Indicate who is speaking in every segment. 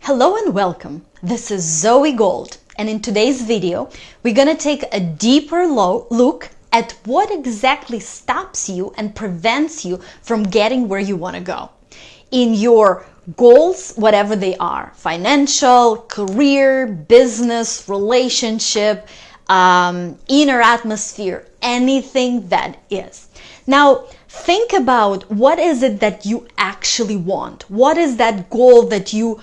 Speaker 1: Hello and welcome. This is Zoey Gold, and in today's video, we're going to take a deeper look at what exactly stops you and prevents you from getting where you want to go in your goals, whatever they are: financial, career, business, relationship, inner atmosphere, anything that is. Now, think about what is it that you actually want. What is that goal that you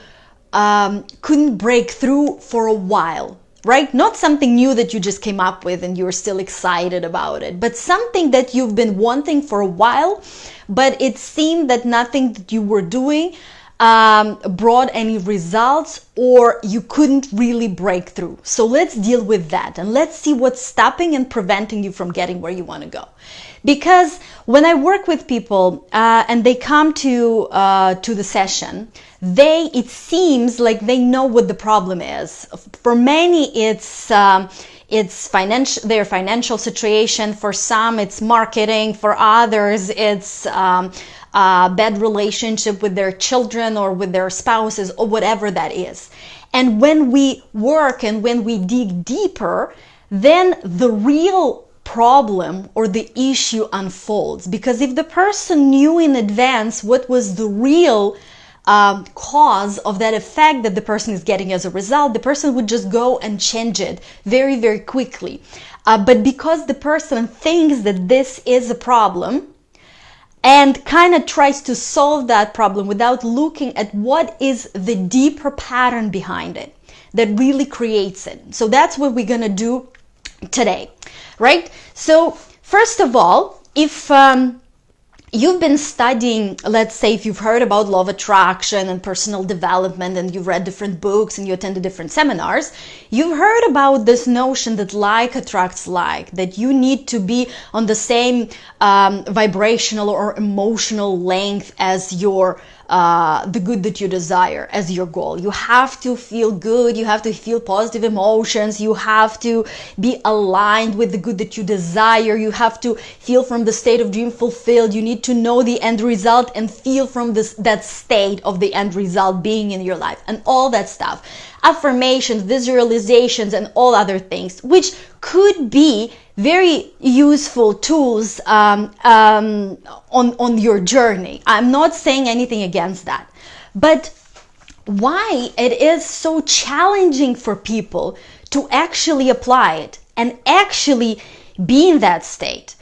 Speaker 1: couldn't break through for a while, right? Not something new that you just came up with and you're still excited about it, but something that you've been wanting for a while, but it seemed that nothing that you were doing brought any results, or you couldn't really break through. So let's deal with that and let's see what's stopping and preventing you from getting where you want to go. Because when I work with people and they come to the session, it seems like they know what the problem is. For many, it's their financial situation. For some, it's marketing. For others, it's bad relationship with their children or with their spouses or whatever that is. And when we work and when we dig deeper, then the real problem or the issue unfolds. Because if the person knew in advance what was the real cause of that effect that the person is getting as a result, the person would just go and change it very, very quickly. But because the person thinks that this is a problem and kind of tries to solve that problem without looking at what is the deeper pattern behind it that really creates it. So that's what we're going to do today, right? So first of all, if you've been studying, let's say if you've heard about law of attraction and personal development and you've read different books and you attended different seminars, you've heard about this notion that like attracts like, that you need to be on the same vibrational or emotional length as your the good that you desire as your goal. You have to feel good, you have to feel positive emotions, you have to be aligned with the good that you desire, you have to feel from the state of dream fulfilled, you need to know the end result and feel from that state of the end result being in your life, and all that stuff. Affirmations, visualizations, and all other things, which could be very useful tools on your journey. I'm not saying anything against that. But why it is so challenging for people to actually apply it and actually be in that state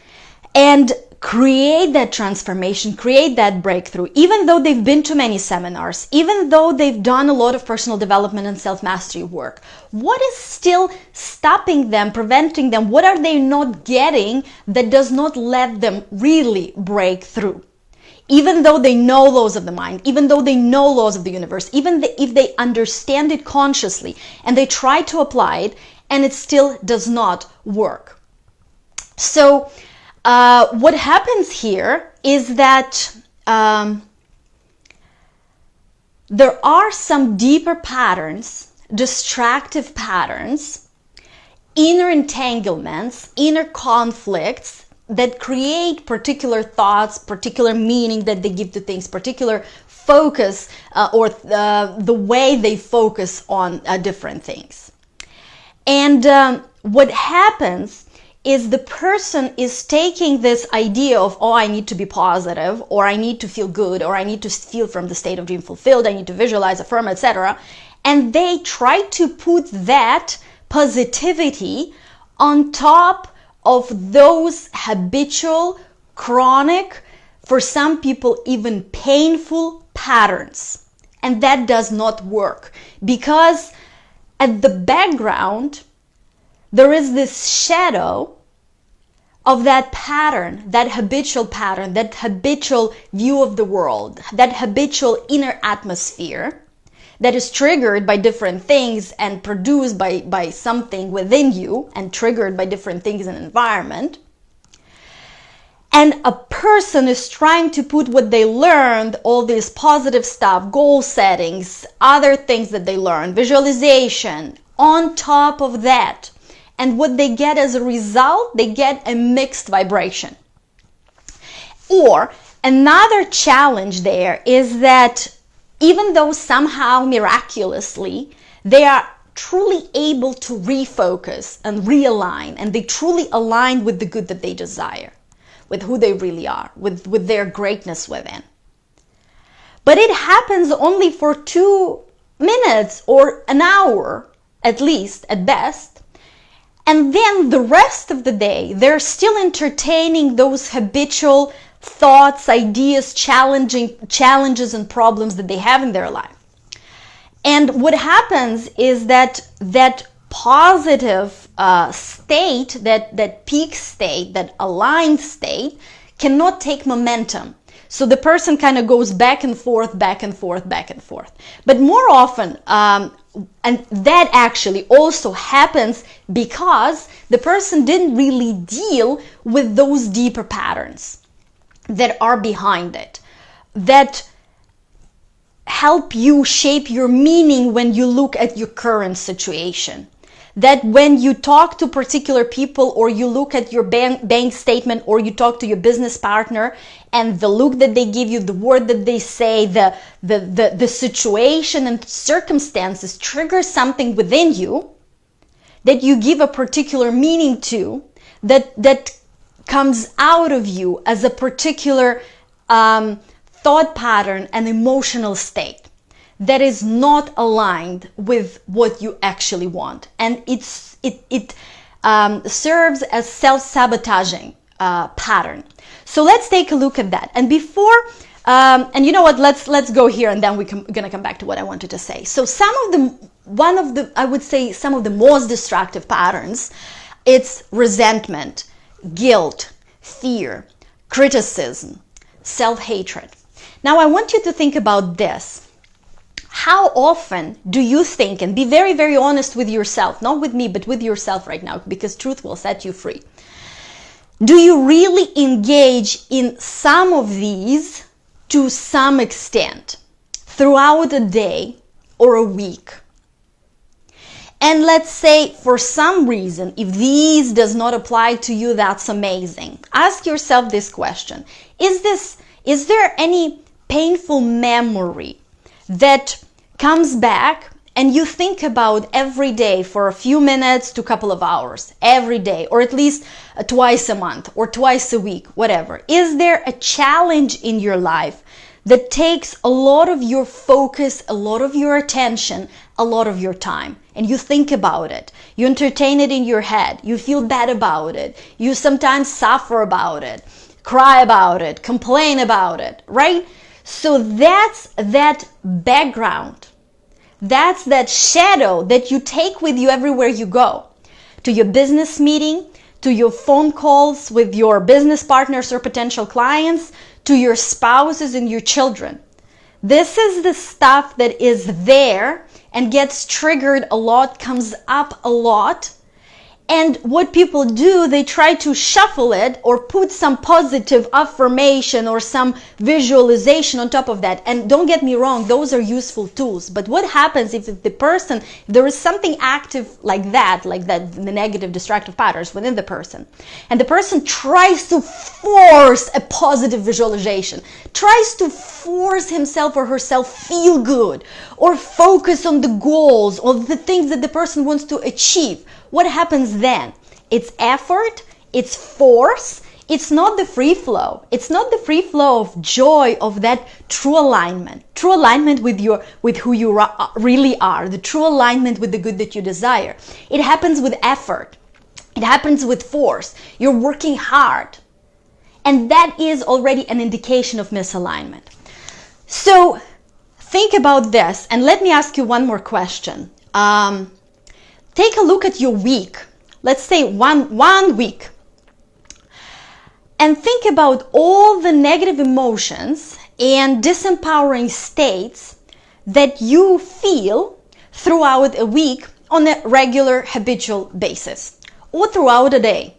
Speaker 1: and create that transformation, create that breakthrough, even though they've been to many seminars, even though they've done a lot of personal development and self-mastery work. What is still stopping them, preventing them? What are they not getting that does not let them really break through? Even though they know laws of the mind, even though they know laws of the universe, even if they understand it consciously and they try to apply it and it still does not work. So what happens here is that there are some deeper patterns, distractive patterns, inner entanglements, inner conflicts that create particular thoughts, particular meaning that they give to things, particular focus or the way they focus on different things. And what happens is the person is taking this idea of, oh, I need to be positive, or I need to feel good, or I need to feel from the state of dream fulfilled, I need to visualize, affirm, etc. And they try to put that positivity on top of those habitual, chronic, for some people even painful patterns. And that does not work, because at the background, there is this shadow of that pattern, that habitual view of the world, that habitual inner atmosphere that is triggered by different things and produced by something within you and triggered by different things in the environment. And a person is trying to put what they learned, all this positive stuff, goal settings, other things that they learned, visualization, on top of that. And what they get as a result, they get a mixed vibration. Or another challenge there is that even though somehow miraculously they are truly able to refocus and realign, and they truly align with the good that they desire, with who they really are, with their greatness within. But it happens only for 2 minutes or an hour, at least, at best. And then the rest of the day, they're still entertaining those habitual thoughts, ideas, challenges and problems that they have in their life. And what happens is that positive state, that peak state, that aligned state cannot take momentum. So the person kind of goes back and forth, back and forth, back and forth. But more often, and that actually also happens because the person didn't really deal with those deeper patterns that are behind it, that help you shape your meaning when you look at your current situation. That when you talk to particular people, or you look at your bank statement, or you talk to your business partner, and the look that they give you, the word that they say, the situation and circumstances trigger something within you that you give a particular meaning to, that comes out of you as a particular thought pattern and emotional state that is not aligned with what you actually want, and it serves as self-sabotaging pattern. So let's take a look at that. And before, and you know what? Let's go here, and then we're gonna come back to what I wanted to say. So I would say some of the most destructive patterns, it's resentment, guilt, fear, criticism, self-hatred. Now I want you to think about this. How often do you think, and be very, very honest with yourself, not with me, but with yourself right now, because truth will set you free. Do you really engage in some of these to some extent throughout a day or a week? And let's say for some reason, if these does not apply to you, that's amazing. Ask yourself this question. Is there any painful memory that comes back and you think about every day for a few minutes to a couple of hours, every day, or at least twice a month or twice a week, whatever? Is there a challenge in your life that takes a lot of your focus, a lot of your attention, a lot of your time, and you think about it, you entertain it in your head, you feel bad about it, you sometimes suffer about it, cry about it, complain about it, right? So that's that background. That's that shadow that you take with you everywhere you go. To your business meeting, to your phone calls with your business partners or potential clients, to your spouses and your children. This is the stuff that is there and gets triggered a lot, comes up a lot. And what people do, they try to shuffle it or put some positive affirmation or some visualization on top of that. And don't get me wrong, those are useful tools. But what happens if there is something active like that, the negative destructive patterns within the person, and the person tries to force a positive visualization, tries to force himself or herself feel good or focus on the goals or the things that the person wants to achieve. What happens then? It's effort, it's force, it's not the free flow. It's not the free flow of joy, of that true alignment with who you really are, the true alignment with the good that you desire. It happens with effort. It happens with force. You're working hard. And that is already an indication of misalignment. So think about this, and let me ask you one more question. Take a look at your week. Let's say one week. And think about all the negative emotions and disempowering states that you feel throughout a week on a regular habitual basis or throughout a day.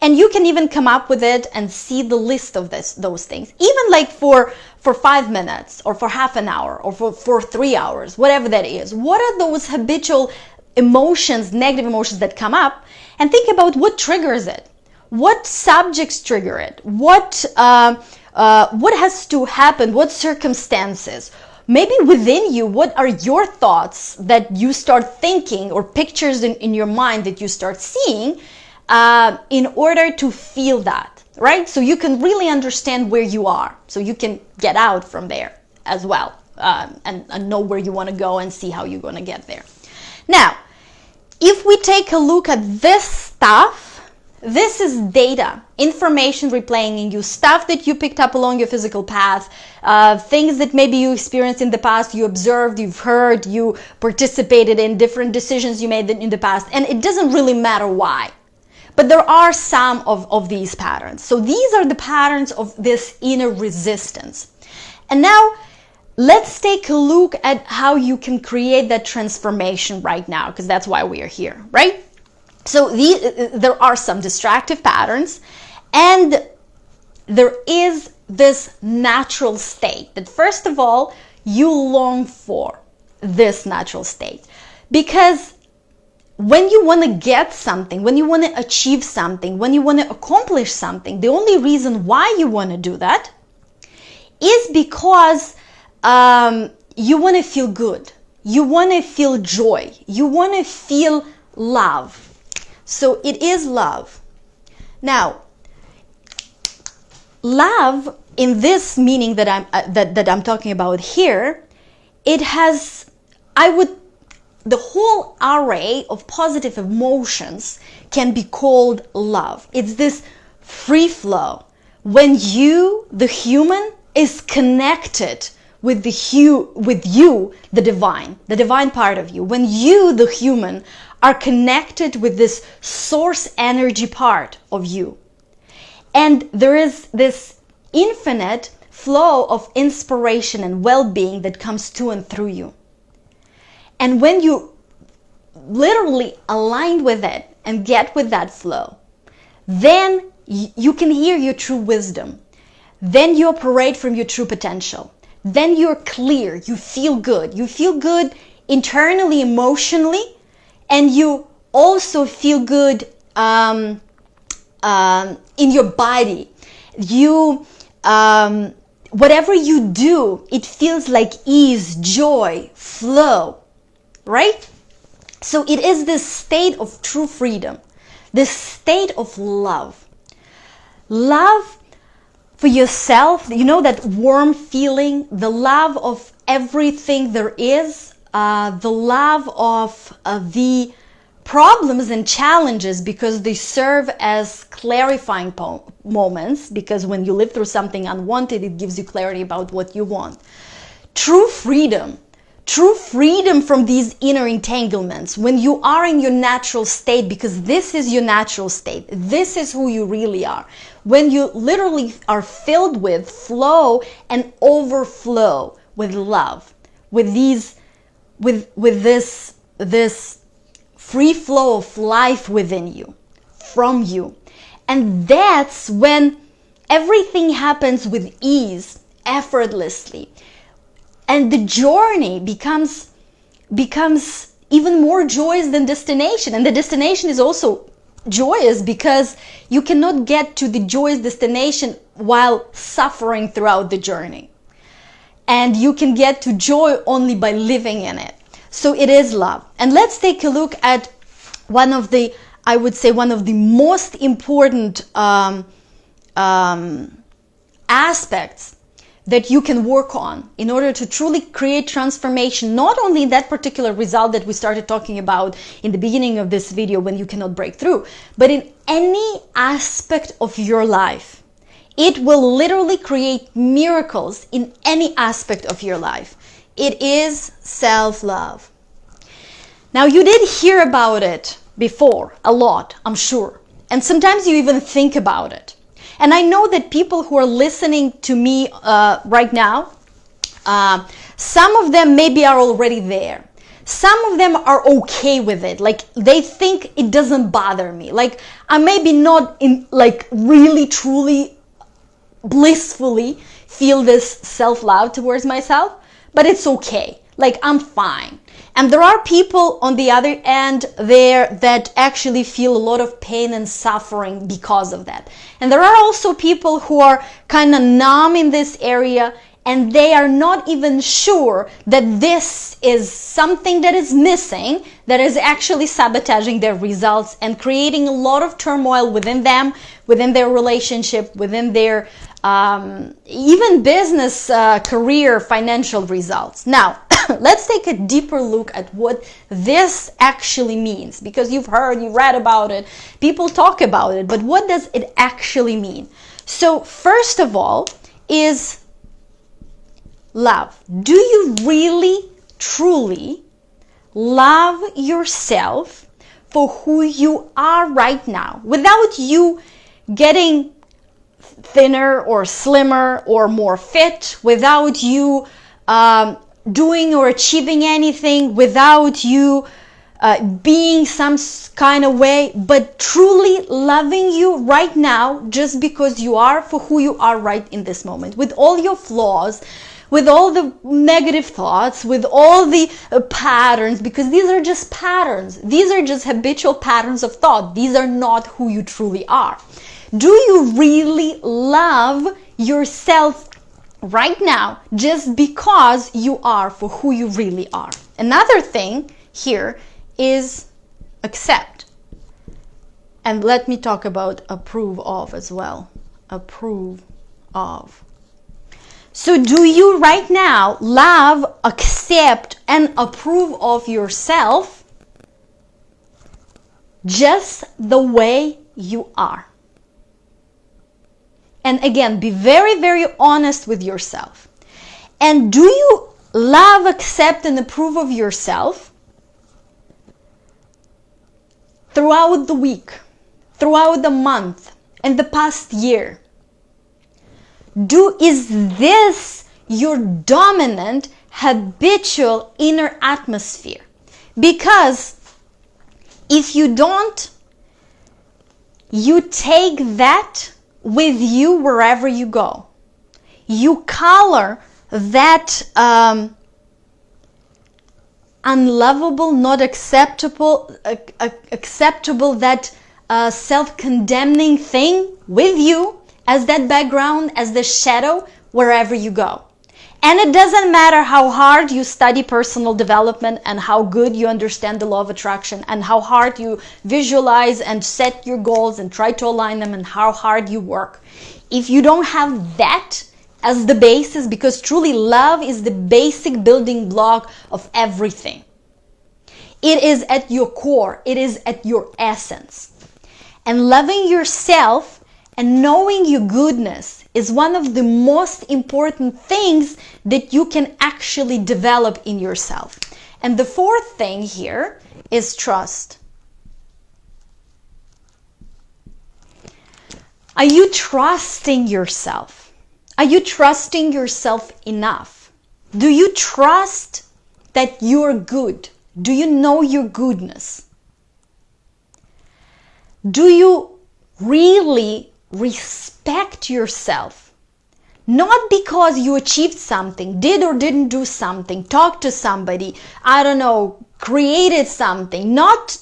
Speaker 1: And you can even come up with it and see the list of those things, even like for 5 minutes or for half an hour or for 3 hours, whatever that is. What are those habitual emotions, negative emotions that come up? And think about what triggers it. What subjects trigger it? What has to happen? What circumstances? maybe within you, what are your thoughts that you start thinking, or pictures in your mind that you start seeing in order to feel that, right? So you can really understand where you are, so you can get out from there as well, and know where you want to go and see how you're going to get there. Now, if we take a look at this stuff, this is data, information replaying in you, stuff that you picked up along your physical path, things that maybe you experienced in the past, you observed, you've heard, you participated in, different decisions you made in the past, and it doesn't really matter why. But there are some of these patterns. So these are the patterns of this inner resistance. And now, let's take a look at how you can create that transformation right now, because that's why we are here, right? So there are some destructive patterns, and there is this natural state that, first of all, you long for this natural state. Because when you want to get something, when you want to achieve something, when you want to accomplish something, the only reason why you want to do that is because you want to feel good. You want to feel joy. You want to feel love. So it is love. Now, love in this meaning that I'm talking about here, it has, the whole array of positive emotions can be called love. It's this free flow. When you, the human, is connected with you, the divine part of you. When you, the human, are connected with this source energy part of you. And there is this infinite flow of inspiration and well-being that comes to and through you. And when you literally align with it and get with that flow, then you can hear your true wisdom. Then you operate from your true potential. Then you're clear, you feel good. You feel good internally, emotionally, and you also feel good in your body. You, whatever you do, it feels like ease, joy, flow, right? So it is this state of true freedom, this state of love. Love for yourself, you know, that warm feeling, the love of everything there is, the love of the problems and challenges, because they serve as clarifying moments, because when you live through something unwanted, it gives you clarity about what you want. True freedom from these inner entanglements, when you are in your natural state, because this is your natural state, this is who you really are. When you literally are filled with flow and overflow with love, with this free flow of life within you, from you. And that's when everything happens with ease, effortlessly. And the journey becomes even more joyous than destination. And the destination is also joyous, because you cannot get to the joyous destination while suffering throughout the journey. And you can get to joy only by living in it. So it is love. And let's take a look at one of the most important aspects that you can work on in order to truly create transformation, not only in that particular result that we started talking about in the beginning of this video when you cannot break through, but in any aspect of your life. It will literally create miracles in any aspect of your life. It is self-love. Now, you did hear about it before, a lot, I'm sure. And sometimes you even think about it. And I know that people who are listening to me right now, some of them maybe are already there. Some of them are okay with it. Like, they think it doesn't bother me. Like, I maybe not really, truly, blissfully feel this self-love towards myself, but it's okay. Like, I'm fine. And there are people on the other end there that actually feel a lot of pain and suffering because of that. And there are also people who are kind of numb in this area and they are not even sure that this is something that is missing, that is actually sabotaging their results and creating a lot of turmoil within them, within their relationship, within their even business, career, financial results. Now, let's take a deeper look at what this actually means, because you've heard, you read about it, people talk about it, but what does it actually mean? So first of all is love. Do you really, truly love yourself for who you are right now, without you getting thinner or slimmer or more fit, without you doing or achieving anything, without you being some kind of way, but truly loving you right now just because you are for who you are right in this moment, with all your flaws, with all the negative thoughts, with all the patterns, because these are just patterns. These are just habitual patterns of thought. These are not who you truly are. Do you really love yourself right now just because you are for who you really are? Another thing here is accept. And let me talk about approve of as well. Approve of. So do you right now love, accept, and approve of yourself just the way you are? And again, be very, very honest with yourself. And do you love, accept, and approve of yourself throughout the week, throughout the month, and the past year? Is this your dominant, habitual inner atmosphere? Because if you don't, you take that with you wherever you go. You color that unlovable, not acceptable, that self-condemning thing with you as that background, as the shadow, wherever you go. And it doesn't matter how hard you study personal development and how good you understand the law of attraction and how hard you visualize and set your goals and try to align them and how hard you work. If you don't have that as the basis, because truly love is the basic building block of everything. It is at your core. It is at your essence. And loving yourself and knowing your goodness is one of the most important things that you can actually develop in yourself. And the fourth thing here is trust. Are you trusting yourself? Are you trusting yourself enough? Do you trust that you're good? Do you know your goodness? Do you really respect yourself? Not because you achieved something, did or didn't do something, talked to somebody, I don't know, created something, not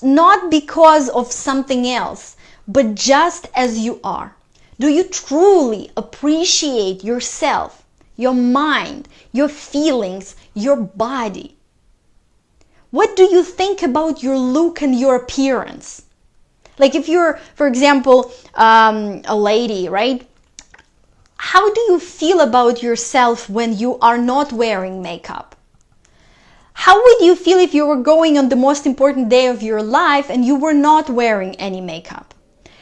Speaker 1: because of something else, but just as you are. Do you truly appreciate yourself, your mind, your feelings, your body? What do you think about your look and your appearance? Like if you're, for example, a lady, right? How do you feel about yourself when you are not wearing makeup? How would you feel if you were going on the most important day of your life and you were not wearing any makeup?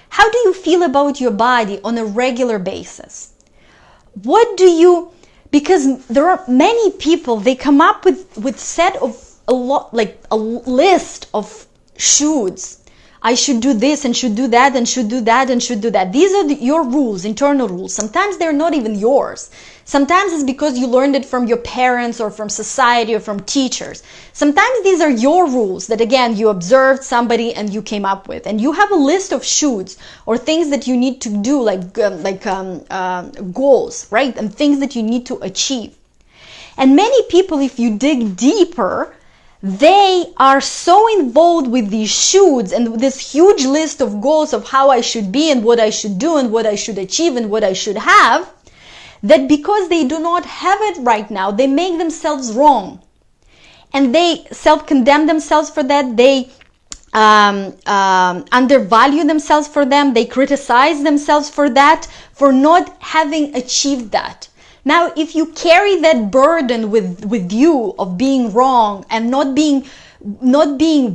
Speaker 1: How do you feel about your body on a regular basis? Because there are many people, they come up with set of a list of shoulds. I should do this and should do that and should do that and should do that. These are your rules, internal rules. Sometimes they're not even yours. Sometimes it's because you learned it from your parents or from society or from teachers. Sometimes these are your rules that, again, you observed somebody and you came up with. And you have a list of shoulds or things that you need to do, goals, right? And things that you need to achieve. And many people, if you dig deeper, they are so involved with these shoulds and this huge list of goals of how I should be and what I should do and what I should achieve and what I should have, that because they do not have it right now, they make themselves wrong. And they self-condemn themselves for that. They undervalue themselves for them. They criticize themselves for that, for not having achieved that. Now, if you carry that burden with you of being wrong and not being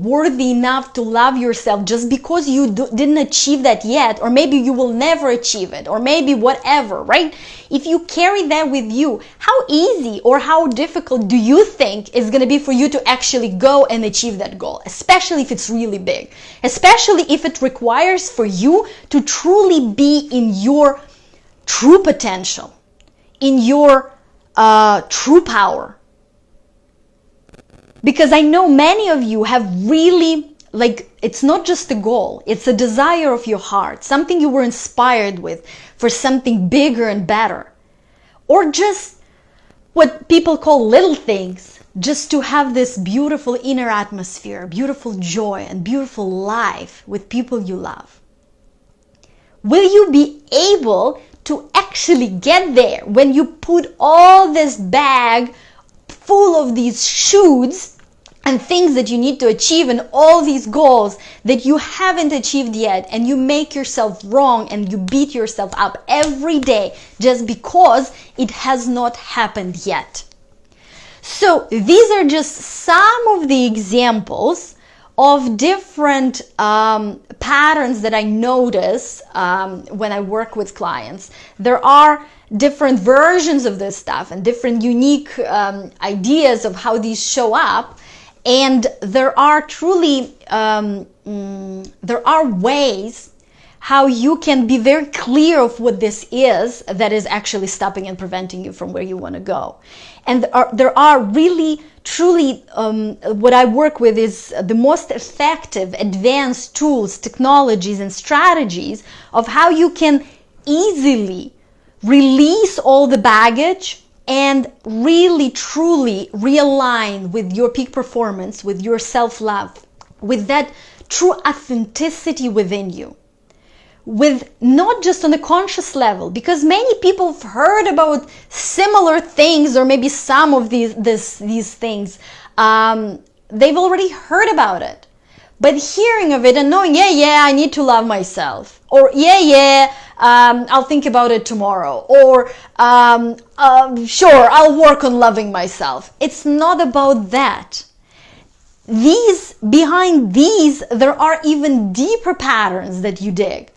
Speaker 1: worthy enough to love yourself just because you didn't achieve that yet, or maybe you will never achieve it, or maybe whatever, right? If you carry that with you, how easy or how difficult do you think it's going to be for you to actually go and achieve that goal, especially if it's really big, especially if it requires for you to truly be in your true potential, in your true power. Because I know many of you have really, it's not just a goal, it's a desire of your heart, something you were inspired with for something bigger and better. Or just what people call little things, just to have this beautiful inner atmosphere, beautiful joy and beautiful life with people you love. Will you be able to actually get there when you put all this bag full of these shoes and things that you need to achieve and all these goals that you haven't achieved yet, and you make yourself wrong and you beat yourself up every day just because it has not happened yet? So these are just some of the examples of different patterns that I notice when I work with clients. There are different versions of this stuff and different unique ideas of how these show up. And there are truly, there are ways how you can be very clear of what this is that is actually stopping and preventing you from where you want to go. And there are really, truly, what I work with is the most effective advanced tools, technologies, and strategies of how you can easily release all the baggage and really, truly realign with your peak performance, with your self-love, with that true authenticity within you. With not just on a conscious level, because many people have heard about similar things, or maybe some of these things. They've already heard about it. But hearing of it and knowing, I need to love myself. Or I'll think about it tomorrow. Or sure, I'll work on loving myself. It's not about that. Behind these, there are even deeper patterns that you dig.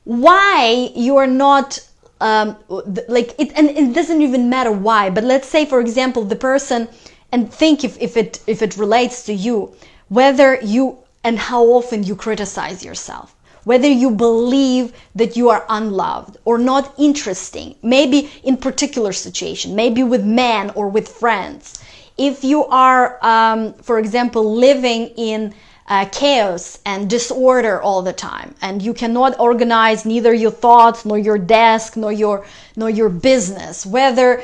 Speaker 1: Why you are not and it doesn't even matter why, but let's say, for example, the person, and think if it relates to you, whether you and how often you criticize yourself, whether you believe that you are unloved or not interesting, maybe in particular situation, maybe with men or with friends. If you are, for example, living in chaos and disorder all the time, and you cannot organize neither your thoughts nor your desk nor your business, whether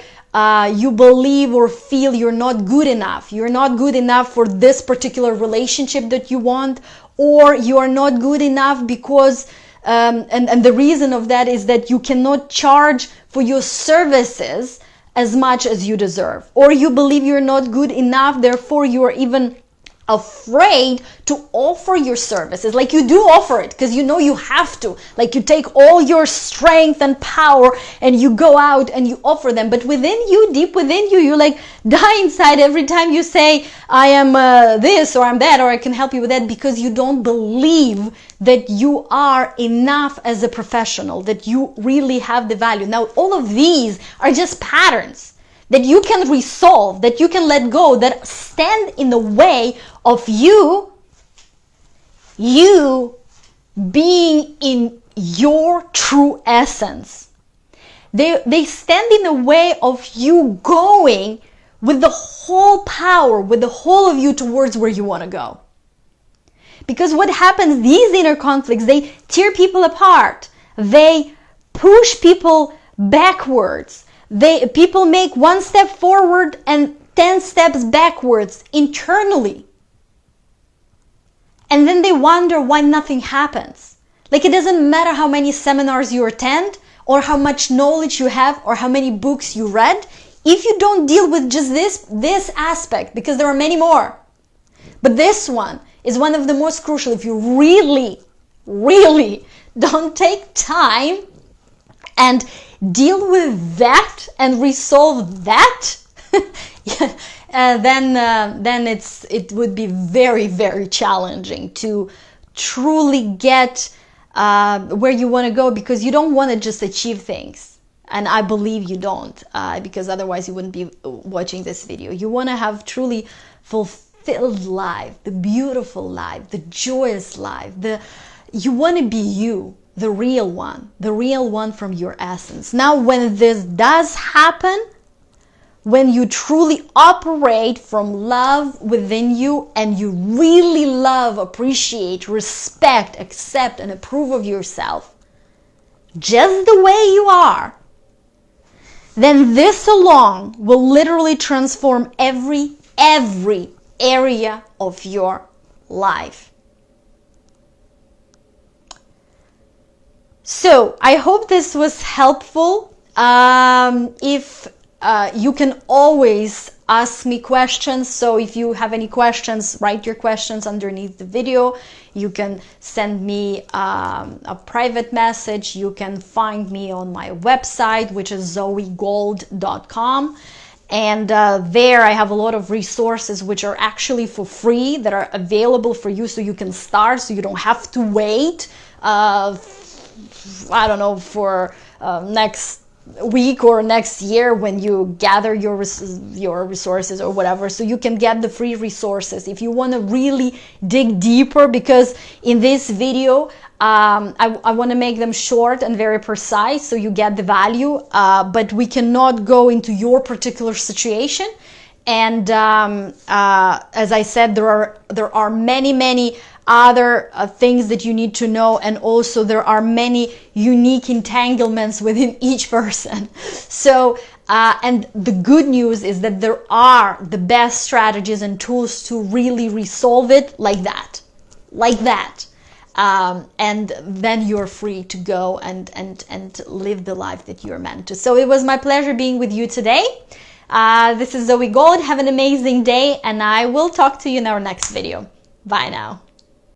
Speaker 1: you believe or feel you're not good enough for this particular relationship that you want, or you are not good enough because and the reason of that is that you cannot charge for your services as much as you deserve, or you believe you're not good enough, therefore you are even afraid to offer your services. Like, you do offer it because you know you have to, like you take all your strength and power and you go out and you offer them, but within you, deep within you, you like die inside every time you say, I am this or I'm that or I can help you with that, because you don't believe that you are enough as a professional, that you really have the value. Now, all of these are just patterns that you can resolve, that you can let go, that stand in the way of you being in your true essence. They stand in the way of you going with the whole power, with the whole of you towards where you want to go. Because what happens, these inner conflicts, they tear people apart. They push people backwards. People make one step forward and 10 steps backwards internally. And then they wonder why nothing happens. Like, it doesn't matter how many seminars you attend or how much knowledge you have, or how many books you read, if you don't deal with just this aspect, because there are many more, but this one is one of the most crucial. If you really don't take time and deal with that and resolve that, then it would be very, very challenging to truly get where you want to go, because you don't want to just achieve things. And I believe you don't, because otherwise you wouldn't be watching this video. You want to have truly fulfilled life, the beautiful life, the joyous life. You want to be you, the real one from your essence. Now, when this does happen, when you truly operate from love within you, and you really love, appreciate, respect, accept, and approve of yourself just the way you are, then this alone will literally transform every area of your life. So I hope this was helpful. If you can always ask me questions. So if you have any questions, write your questions underneath the video. You can send me a private message. You can find me on my website, which is zoeygold.com. And there I have a lot of resources which are actually for free, that are available for you, so you can start, so you don't have to wait, I don't know, for next week or next year when you gather your resources or whatever. So you can get the free resources if you want to really dig deeper, because in this video I want to make them short and very precise so you get the value, but we cannot go into your particular situation. And as I said, there are many other things that you need to know, and also there are many unique entanglements within each person. So and the good news is that there are the best strategies and tools to really resolve it like that. And then you're free to go and live the life that you're meant to. So it was my pleasure being with you today. This is Zoey Gold. Have an amazing day, and I will talk to you in our next video. Bye now.